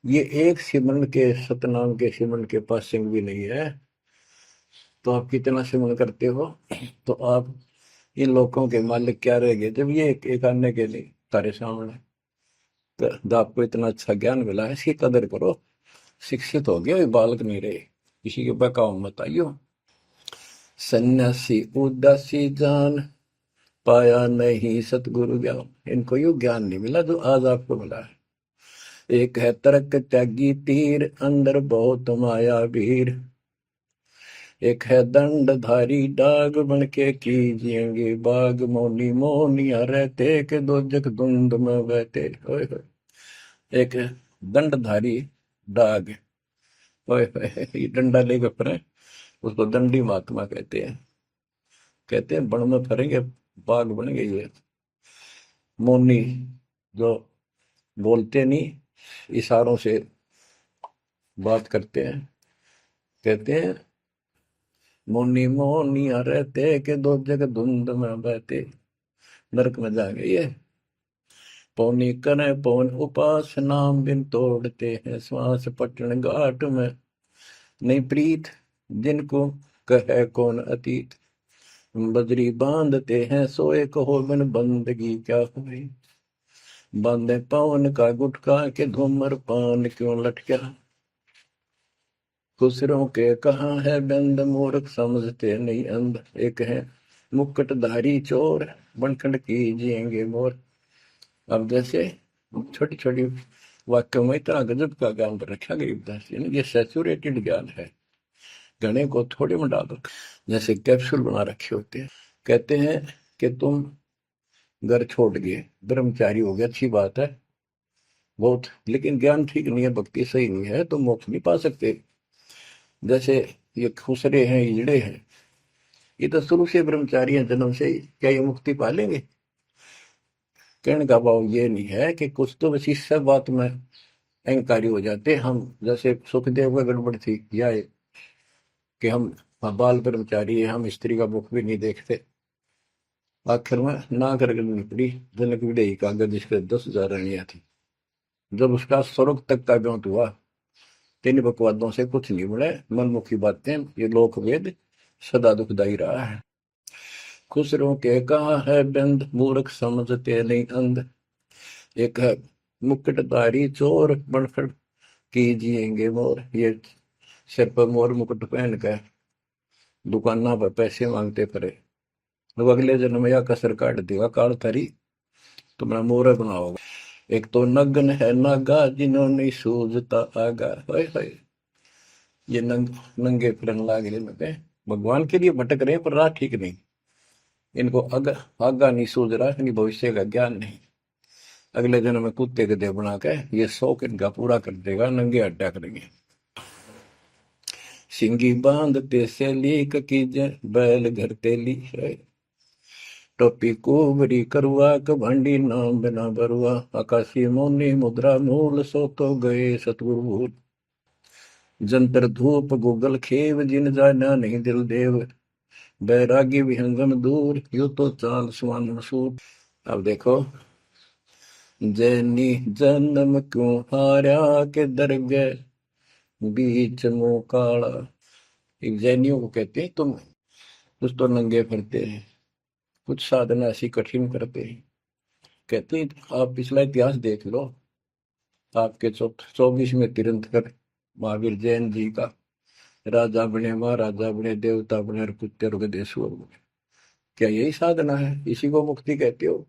ये एक सिमरन के, सतनाम के सिमरन के पास सिंह भी नहीं है। तो आप कितना सिमरन करते हो, तो आप इन लोगों के मालिक क्या रह गए, जब ये एक आने के लिए तारे सामने। तो आपको इतना अच्छा ज्ञान मिला है, इसकी कदर करो। शिक्षित हो गए, बालक नहीं रहे, किसी के बहकाव मत आइयो। सन्यासी उदासी जान, पाया नहीं सतगुरु ज्ञान। इनको यू ज्ञान नहीं मिला जो आज आपको मिला है। एक है तर्क त्यागी तीर, अंदर बहुत माया वीर। एक है दंडधारी डाग, बन के कीजिएंगे बाग, मौनी मोनिया रहते के दो जग धुंध में बहते। ओए होए। एक है दंडधारी डाग, ओए होए, ये डंडा लेकर फिरे, उसको दंडी महात्मा कहते हैं। कहते हैं बन में फरेंगे बाग बनेंगे। ये मौनी जो बोलते नहीं, इशारों से बात करते हैं, कहते हैं मौनी मौनिया रहते के दो जग धुंध में बहते, नरक में जाएंगे ये। पौनी करे पवन उपास नाम बिन तोड़ते हैं श्वास पटन घाट में, नहीं प्रीत जिनको कहे कौन अतीत, बजरी बांधते हैं सोए कहो बिन बंदगी क्या हुई, बांधे पवन का गुटका के धूमर पान क्यों लटका, खुसरों के कहाँ है बंद मूर्ख समझते नहीं अंध, एक है मुकुटधारी चोर बनखंड कीजिएंगे मोर। अब जैसे छोटी छोटी वाक्यों में इतना गजब का ज्ञान रखा गरीबदास जी ने, ये सैचुरेटेड ज्ञान है, गणे को थोड़े में डाल रखा, जैसे कैप्सूल बना रखे होते हैं। कहते हैं कि तुम घर छोड़ गए, ब्रह्मचारी हो गया, अच्छी बात है बहुत, लेकिन ज्ञान ठीक नहीं है, भक्ति सही नहीं है, तो मोक्ष नहीं पा सकते। जैसे ये खुसरे हैं, ईजड़े हैं, ये तो शुरू से ब्रह्मचारी हैं जन्म से ही, क्या ये मुक्ति पालेंगे? कहने का भाव ये नहीं है कि कुछ तो बस इस सब बात में अहंकारी हो जाते हम, जैसे सुखदेव का गड़बड़ थी या कि हम बाल ब्रह्मचारी है, हम स्त्री का मुख भी नहीं देखते। आखिर में ना करके निकली जनक विदेही कागज, जिसके 10,000 रानियां थी। जब उसका स्वर्ग तक का ब्योंत हुआ, तीन बकवादों से कुछ नहीं बने, मनमुखी बातें, ये लोक वेद सदा दुखदाई रहा है। खुसरों के कहा है बंद मूर्ख समझते नहीं अंध, एक है मुकुटधारी चोर बनखड़ कीजिएंगे मोर, ये सिर पर मोर मुकुट पहन कर दुकाना पर पैसे मांगते पड़े, तो अगले जन्म में या कसर काट देगा काल थारी, तुम्हारा मोर बनाओगा। एक तो नग्न है नागा जिन्होंने सूझता आगा, हाय ये नंगे फिरन लाग रहे में, भगवान के लिए भटक रहे हैं पर राह ठीक नहीं, इनको आगा नहीं सूझ रहा, इनकी भविष्य का ज्ञान नहीं। अगले जन्म में कुत्ते के देह बना के ये शौक इनका पूरा कर देगा, नंगे अड्डा करेंगे। सिंगी बांधते से लीक कीजे बैल घर तेली, टोपी कुबरी करुआ कभंडी नाम बिना बरुआ, आकाशी मौनी मुद्रा मूल सो तो गए सतगुरु भूल, जंतर धूप गूगल खेव जिन जाना नहीं दिल देव, बैरागी विहंगम दूर यू तो चाल सुवन मसूर। अब देखो, जैनी जन्म क्यों हारा के दरगे बीच मुंह काला, एक जैनियों को कहते हैं तुम कुछ तो नंगे फिरते हैं, कुछ साधना ऐसी कठिन करते हैं। कहते हैं आप पिछला इतिहास देख लो, आपके 24वें तीर्थंकर महावीर जैन जी का, राजा बने, महाराजा बने, देवता बने और कुत्ते रुगदेश्वर बने, क्या यही साधना है? इसी को मुक्ति कहते हो?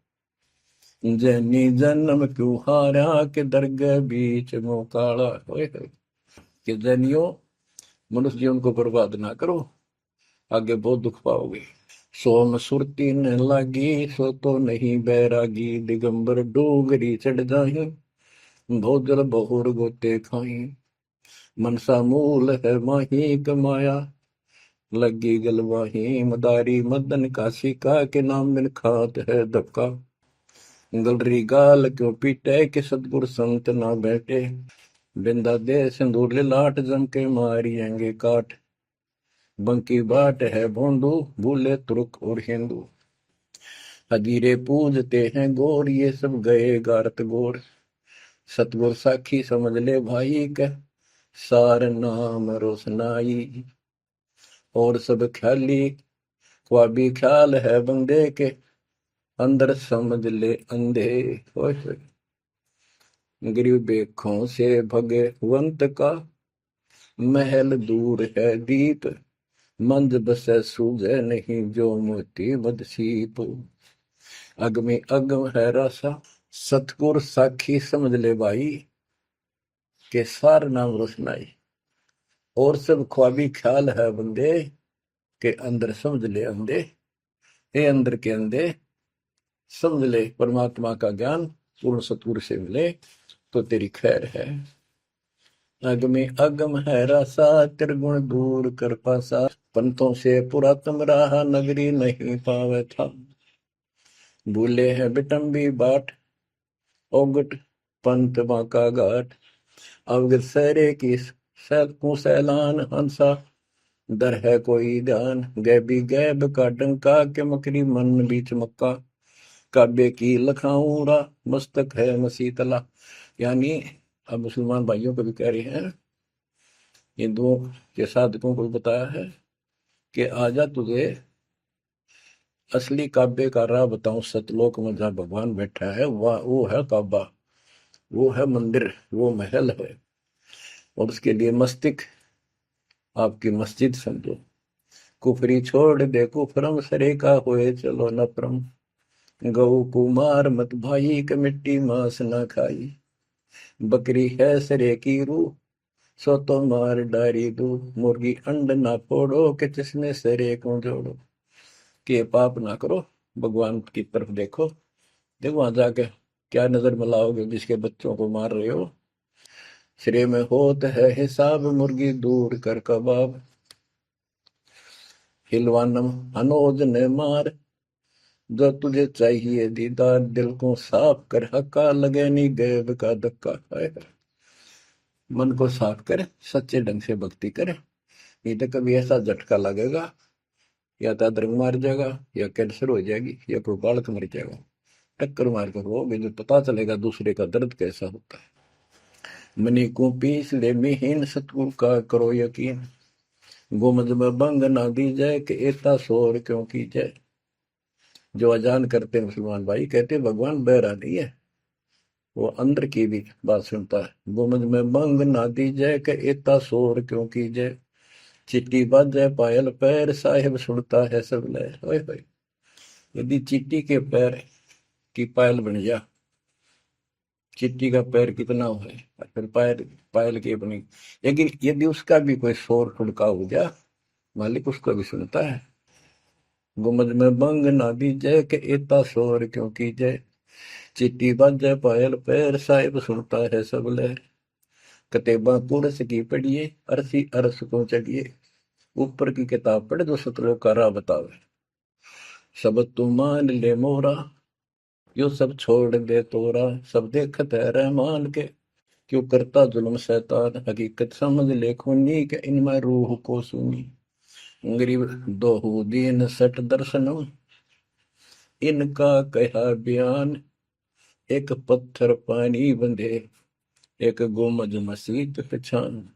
जैनी जन्म क्यों हारा के दरगाह बीच मुंह काला, कि जैनियों मनुष्य जीवन को बर्बाद ना करो, आगे बहुत दुख पाओगे। सोम सुरती न लागी सो तो नहीं बैरागी, दिगंबर डोगरी चढ़ जाही भोजल बहुर गोते खाई, मनसा मूल है माही कमाया लगी गलवाही, मदारी मदन काशी का के नाम बिन खात है धक्का, गलरी गाल क्यों पीटे के सतगुर संत ना बैठे, बिंदा दे सिंदूर लाट जम के मारियेंगे काट, बंकी बाट है भोंदू भूले तुर्क और हिंदू, हदीरे पूजते हैं गोर ये सब गए गारत गोर, सतगुर साखी समझ ले भाई के सार नाम रोशनाई, और सब ख्याली ख्वाबी ख्याल है बंदे के अंदर समझ ले अंधे, गरीब बेखों से भगवंत का महल दूर है दीप, मंद बसे सूझे नहीं जो मोती मदसीप, अगमी अगम है रासा सतगुर साखी समझ ले भाई के सार नाम रोशनाई, और सब ख्वाबी ख्याल है बंदे के अंदर समझ ले अंधे, हे अंदर के अंधे समझ ले परमात्मा का ज्ञान पूर्ण सतगुरु से मिले तो तेरी खैर है। अगमे अगम है रासा, त्रिगुण दूर कर पासा। पंथों से पुरातन रहा, नगरी नहीं पावे था। भूले हैं बिटम्बी बाट, ओगट पंथ बांका घाट। अवगत सहरे की सैलकों सैलान हंसा, दर है कोई ध्यान। गैबी गैब का डंका, के मकरी मन बीच मक्का। काबे की लखाऊरा, मस्तक है मसीतला। यानी अब मुसलमान भाइयों को भी कह रहे हैं, हिंदुओं के साधकों को भी बताया है कि आजा तुझे असली काबे का राह बताऊं। सतलोक में जहाँ भगवान बैठा है वह वो है काबा, वो है मंदिर, वो महल है। और उसके लिए मस्तिष्क आपकी मस्जिद समझो। कुफरी छोड़ दे कुफरम, सरे का होए चलो नफरम। गऊ कुमार मत भाई, के मिट्टी मांस न खाई। बकरी है सरे की रूह, सो तो मार डारी दू। मुर्गी अंड ना फोड़ो, के जिसने सरे को जोड़ो। कि पाप ना करो, भगवान की तरफ देखो। देखो वहां जाके क्या नजर मिलाओगे जिसके बच्चों को मार रहे हो। श्रेय में होत है हिसाब, मुर्गी दूर कर कबाब। हिलवानम अनोज ने मार, जो तुझे चाहिए दीदार। दिल को साफ कर, हक्का लगे नहीं गैब का धक्का। मन को साफ कर, सच्चे ढंग से भक्ति करे। नहीं तो कभी ऐसा झटका लगेगा, या तो अदरक मार जाएगा, या कैंसर हो जाएगी, या कोई बालक मर जाएगा। टक्कर मार कर रोगे जो पता चलेगा दूसरे का दर्द कैसा होता है। मनी को पीस ले मिहीन, सतगुरु का करो यकीन। गुमज में बंग ना दी जाए, कि एता शोर क्यों की जाए। जो अजान करते मुसलमान भाई कहते भगवान बहरा नहीं है, वो अंदर की भी बात सुनता है। गुमज में बंग ना दी जाए, कि एता शोर क्यों की जाए। चिट्टी बाजे पायल पैर, साहिब सुनता है सब लय। ओए होए, यदि चींटी के पैर की पायल बन जा, चिट्टी का पैर कितना हो है, और फिर पायल पायल की अपनी। लेकिन यदि उसका भी कोई शोर खुड़का हो जा, मालिक उसको भी सुनता है। गुमज में बंग ना दी जय, के एता शोर क्यों की जय। चिट्टी बाजे पायल पैर, साहिब सुनता है सब लहर। कतेबा पुरस की पढ़िए, अरसी अरस को चढ़िए। ऊपर की किताब पढ़, जो सतलोक का राह बतावे। सब तू मान ले मोरा, यो सब छोड़ दे तोरा। सब देखत है रहमान के, क्यों करता जुल्म शैतान। हकीकत समझ ले खूनी, के इनमें रूह को सुनी। गरीब दोहू दीन सट दर्शनम, इनका कहा बयान। एक पत्थर पानी बंधे, एक गुमज मसीत पहचान।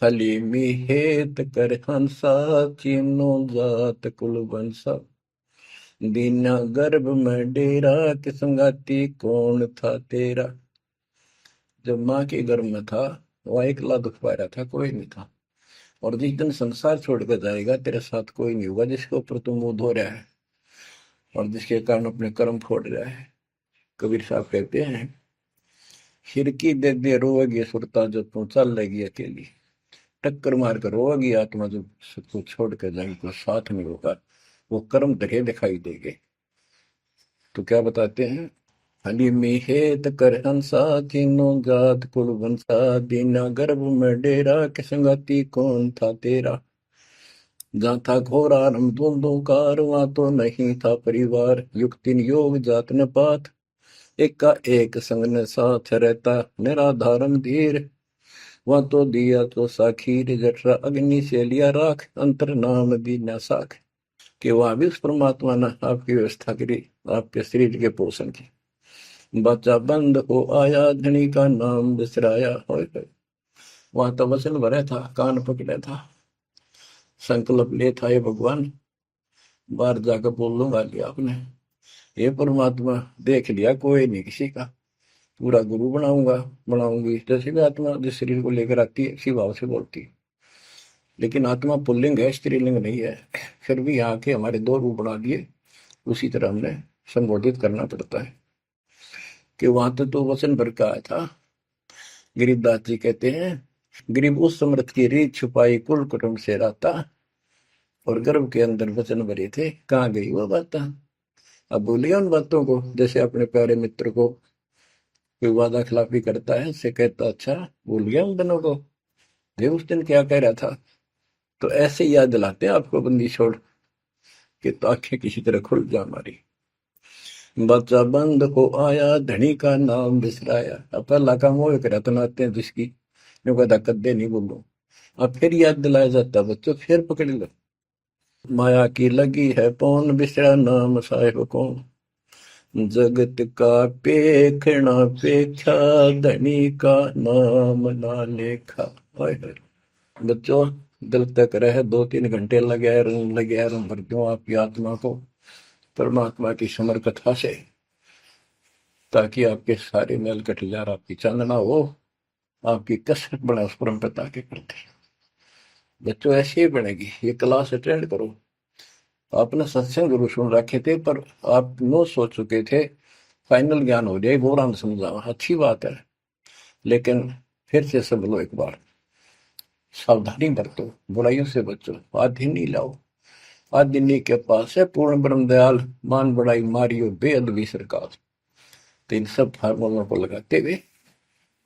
हलीमी हेत कर हंसा, चीनो जात कुल बंसा। दीना गर्भ में डेरा, कि संगाती कौन था तेरा। जब माँ के गर्भ में था वह अकेला दुख पा रहा था, कोई नहीं था। और जिस दिन संसार छोड़कर जाएगा, तेरे साथ कोई नहीं होगा जिसके ऊपर तू मुंह धो रहा है और जिसके कारण अपने कर्म फोड़ रहा है। कबीर साहब कहते हैं, खिड़की दे दे रोएगी सुरता, जो तू चल लेगी अकेली। टक्कर मार कर रोएगी आत्मा, जो सबको छोड़ कर जाएगी, कोई साथ नहीं होगा। वो कर्म धरे दिखाई देंगे। तो क्या बताते हैं, हली में हेत कर हंसा, तीनों जात कुल वंशा। दीना गर्भ में डेरा, के संगाती कौन था तेरा। जहाँ था घोर आरंभ धुंधुकार, वहां तो नहीं था परिवार। युक्तिन योग जात न पात, एक का एक संग न साथ रहता। निराधारम धीर, वहां तो दिया तो साखीर। जठरा अग्नि से लिया राख, अंतर नाम दीना साख। कि वहां भी उस परमात्मा ने आपकी व्यवस्था करी, आपके शरीर के पोषण की। बच्चा बंद हो आया, धनी का नाम बिसराया। हो वहां तो वचन भरे था, कान पकड़े था, संकल्प ले था, ये भगवान बाहर जाकर बोल लूंगा लिया आपने। ये परमात्मा देख लिया कोई नहीं किसी का, पूरा गुरु बनाऊंगा बनाऊंगी। जैसे भी आत्मा जिस शरीर को लेकर आती है, इसी भाव से बोलती है। लेकिन आत्मा पुल्लिंग है, स्त्रीलिंग नहीं है। फिर भी यहाँ के हमारे दो रूप बना दिए, उसी तरह हमने संबोधित करना पड़ता है। कि वहां तो वचन भर का आया था। गरीबदास जी कहते हैं, गरीब उस समृद्ध की रीत छुपाई, कुल कुटुंब से रहता। और गर्भ के अंदर वचन भरे थे, कहाँ गई वो बात। अब भूलिए उन बातों को, जैसे अपने प्यारे मित्र को कोई वादा खिलाफी करता है, उससे कहता अच्छा भूल गया उन दिनों को, ये उस दिन क्या कह रहा था। तो ऐसे याद दिलाते हैं आपको बंदी छोड़ कि तो आंखें किसी तरह खुल जा हमारी। बच्चा बंद हो आया, धनी का नाम बिसराया। अब पहला काम वो एक रत्न आते हैं जिसकी जो कहता कद्दे नहीं बोलो। अब फिर याद दिलाया जाता है बच्चों, फिर पकड़ लो। माया की लगी है पौन, बिसरा नाम साहिब कौन। जगत का पेखना पेखा, धनी का नाम ना लेखा। हाय हाय। बच्चों दिल तक रहे 2-3 घंटे लगे रंग भर दूं आपकी आत्मा को परमात्मा की समर कथा से, ताकि आपके सारे मैल कट जाए, आपकी चांदना हो, आपकी कसरत बना उस परम पिता के प्रति। बच्चों ऐसे ही बनेगी। ये क्लास अटेंड करो। आपने सत्संग जरूर सुन रखे थे, पर आप नो सोच चुके थे फाइनल ज्ञान हो जाए, वो राम समझा, अच्छी बात है, लेकिन फिर से सब लो एक बार। सावधानी बरतो, बुराइयों से बचो, आधिनी लाओ। आधिनी के पास है पूर्ण ब्रह्म दयाल, मान बड़ाई मारियो बेअदबी सरकार। तो इन सब फार्मूलों को लगाते हुए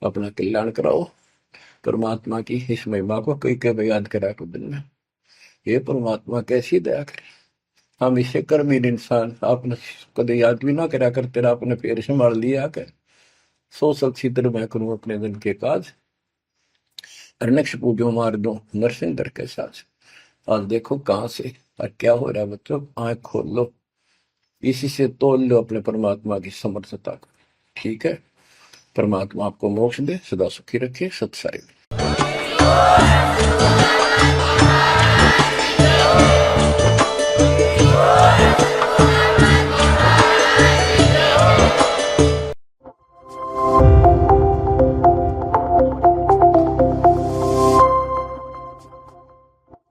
अपना कल्याण कराओ। परमात्मा की इस महिमा को कई कई याद करा को दिन में, ये परमात्मा कैसी दया करे। हम इसे कर्महीन इंसान, आपने कदे याद भी ना करा कर, तेरा अपने पैर संभाल लिया कर। सो सब छिद्र मैं करूं अपने दिन के काज, अरनक्ष पूजो मार दो नरसिंह दर के साथ। आज देखो कहां से और क्या हो रहा है बच्चों, आंख खोल लो, इसी से तोल लो अपने परमात्मा की समर्थता को। ठीक है, परमात्मा आपको मोक्ष दे, सदा सुखी रखे। सत साई।